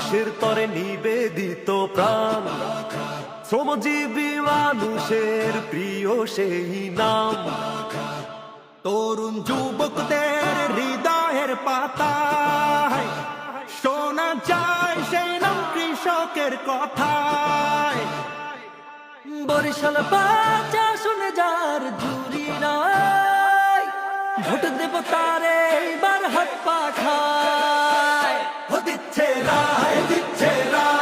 দেশের তরে নিবেদিত প্রাণ, শ্রমজীবী মানুষের প্রিয় সেই নাম। তরুণ যুবকদের হৃদয়ের পাতায় শোনা যায় সেই নাম কৃষকের কথায়। বরিশাল বাজা শুনে যার জুরি নাই, ভোট দেব তারে এইবার হাত পাখায়। দিচ্ছে রায়, দিচ্ছে রায়।